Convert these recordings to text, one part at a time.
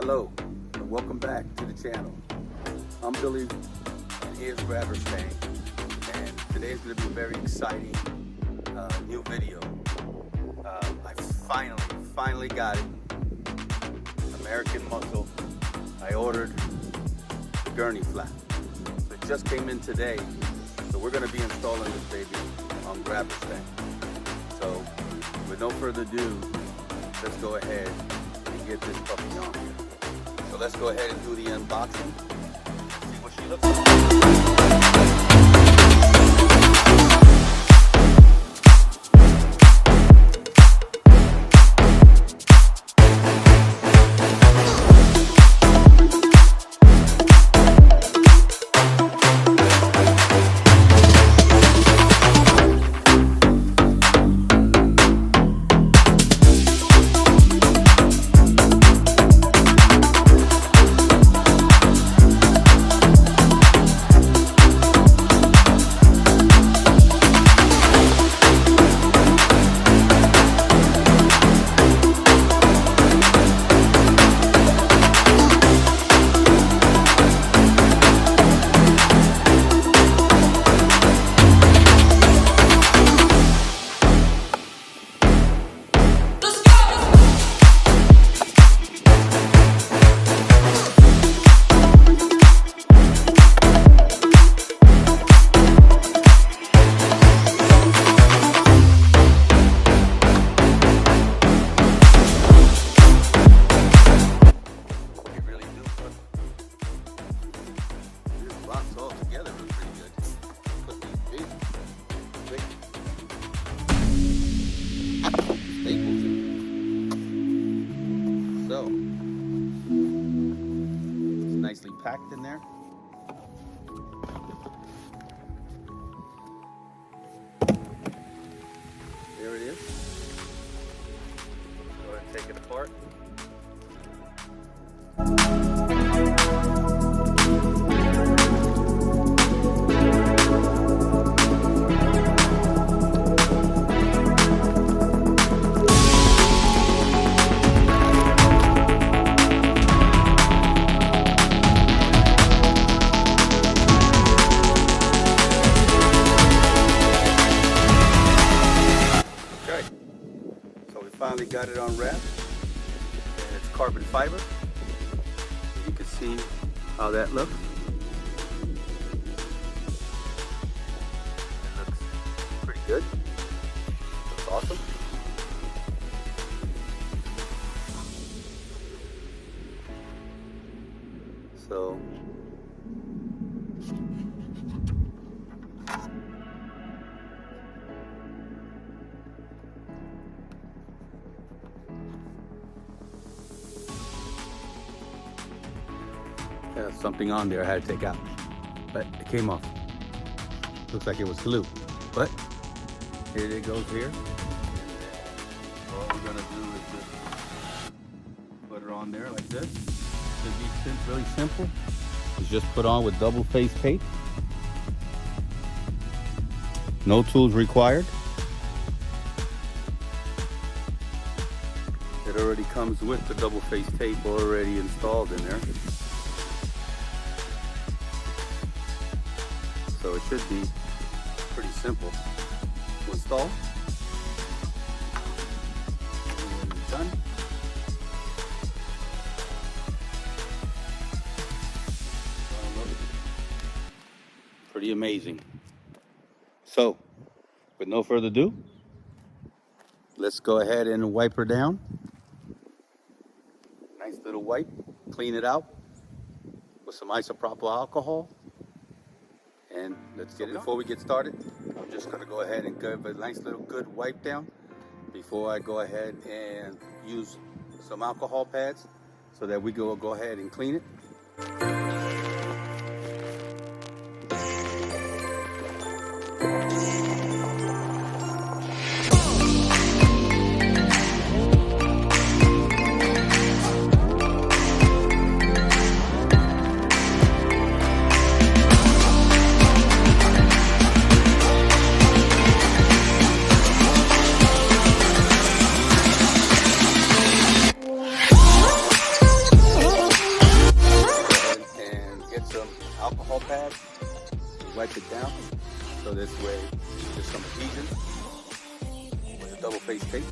Hello, and welcome back to the channel. I'm Billy, and here's Grabber Stang, and today's going to be a very exciting new video. I finally got it. American Muscle. I ordered the Gurney Flap. So it just came in today, so we're going to be installing this baby on Grabber Stang. So with no further ado, let's go ahead and get this puppy on here. So let's go ahead and do the unboxing, see what she looks like. So, it's nicely packed in there. There it is. Go ahead and take it apart. Finally got it unwrapped, and it's carbon fiber. You can see how that looks. It looks pretty good. Looks awesome. So something on there I had to take out, but it came off. Looks like it was glue, but here it goes here. All we're gonna do is just put her on there like this. Should be really simple. It's just put on with double face tape. No tools required. It already comes with the double face tape already installed in there. So it should be pretty simple to install. And when it's done, pretty amazing. So, with no further ado, let's go ahead and wipe her down. Nice little wipe, clean it out with some isopropyl alcohol. And let's get it. Before we get started, I'm just going to go ahead and give a nice little good wipe down before I go ahead and use some alcohol pads so that we go ahead and clean it. alcohol pad, wipe it down, so this way there's some adhesion with a double face tape.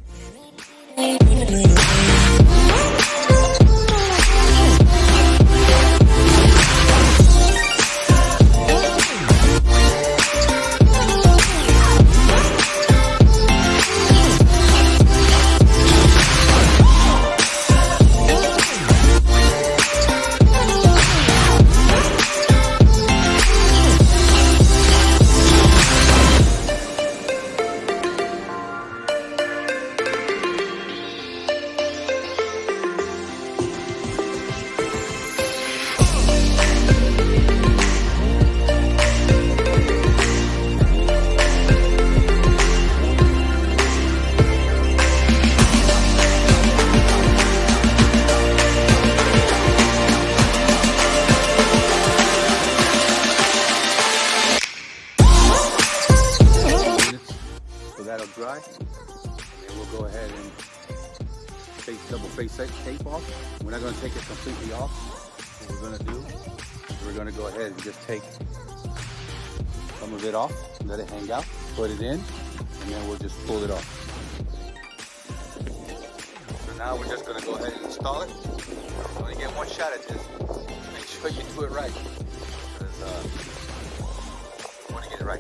That'll dry, and then we'll go ahead and take double face tape off. We're not going to take it completely off. What we're going to do is we're going to go ahead and just take some of it off, let it hang out, put it in, and then we'll just pull it off. So now we're just going to go ahead and install it. I'm going to get one shot at this. Make sure you do it right, because you want to get it right.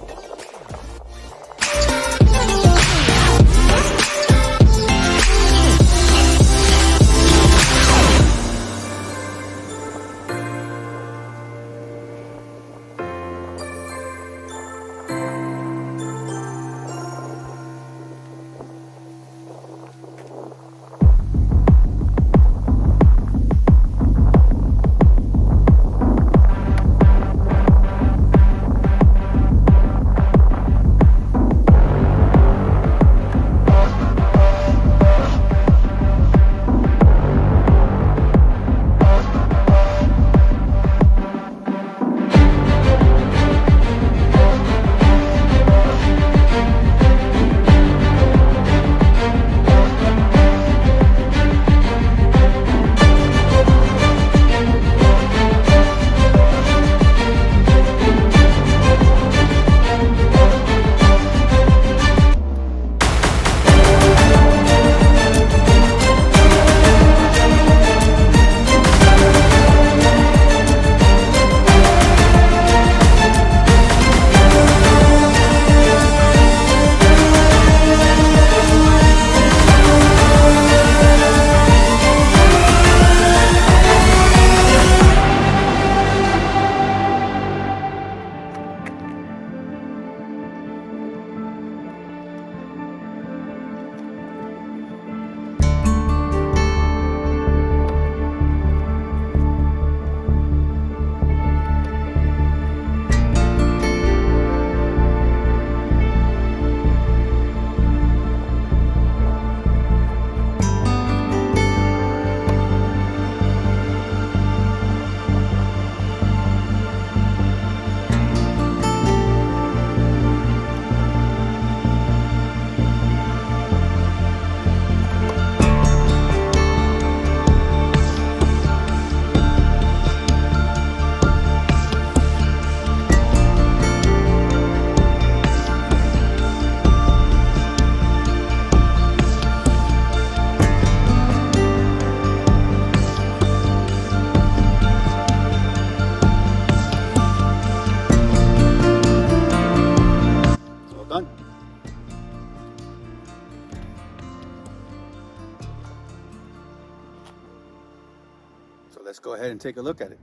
So let's go ahead and take a look at it.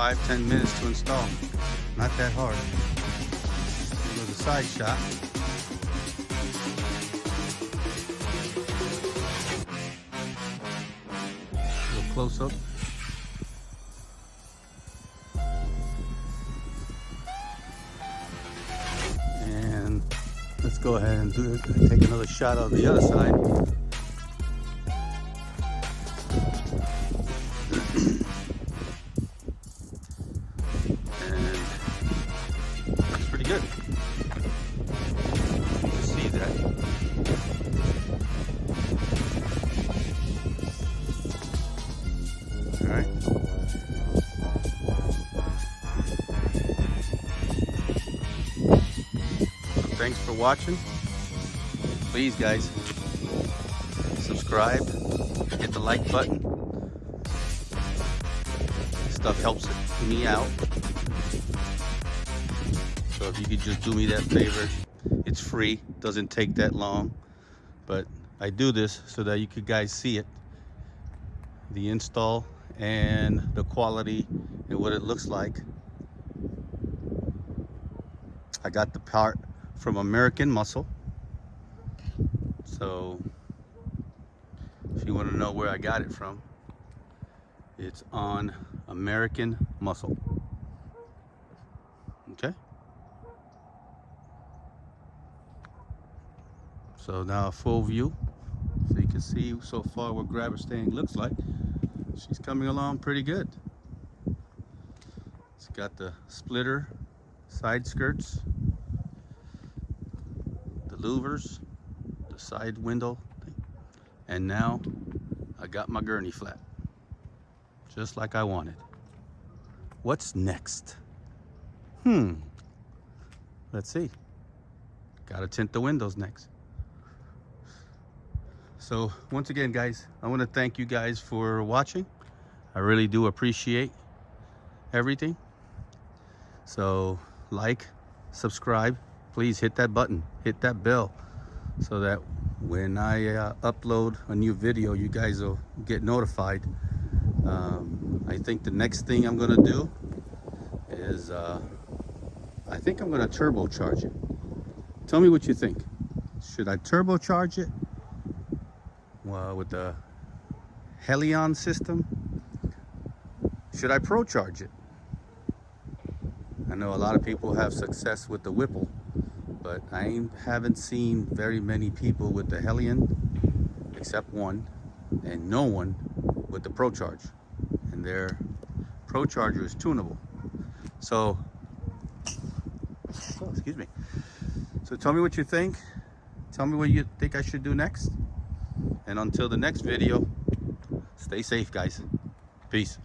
5-10 minutes to install. Not that hard. Here's a side shot. A little close up. And let's go ahead and do it. Take another shot of the other side. And looks pretty good. You can see that. All right. Thanks for watching. Please, guys, subscribe, hit the like button. This stuff helps me out. So if you could just do me that favor, it's free, doesn't take that long. But I do this so that you could guys see it, the install and the quality and what it looks like. I got the part from American Muscle. So if you want to know where I got it from, it's on American Muscle. Okay. So now a full view, so you can see so far what grabber staying looks like. She's coming along pretty good. It's got the splitter side skirts, the louvers, the side window thing. And now I got my gurney flap, just like I wanted. What's next? Let's see. Gotta tint the windows next. So once again, guys, I want to thank you guys for watching. I really do appreciate everything. So like, subscribe, please hit that button, hit that bell, so that when I upload a new video, you guys will get notified. I think the next thing I'm gonna do is I think I'm gonna turbocharge it. Tell me what you think. Should I turbocharge it with the Helion system? Should I pro charge it? I know a lot of people have success with the Whipple, but I haven't seen very many people with the Helion, except one, and no one with the Pro Charge. And their Pro Charger is tunable. So, excuse me. So tell me what you think. Tell me what you think I should do next. And until the next video, stay safe, guys. Peace.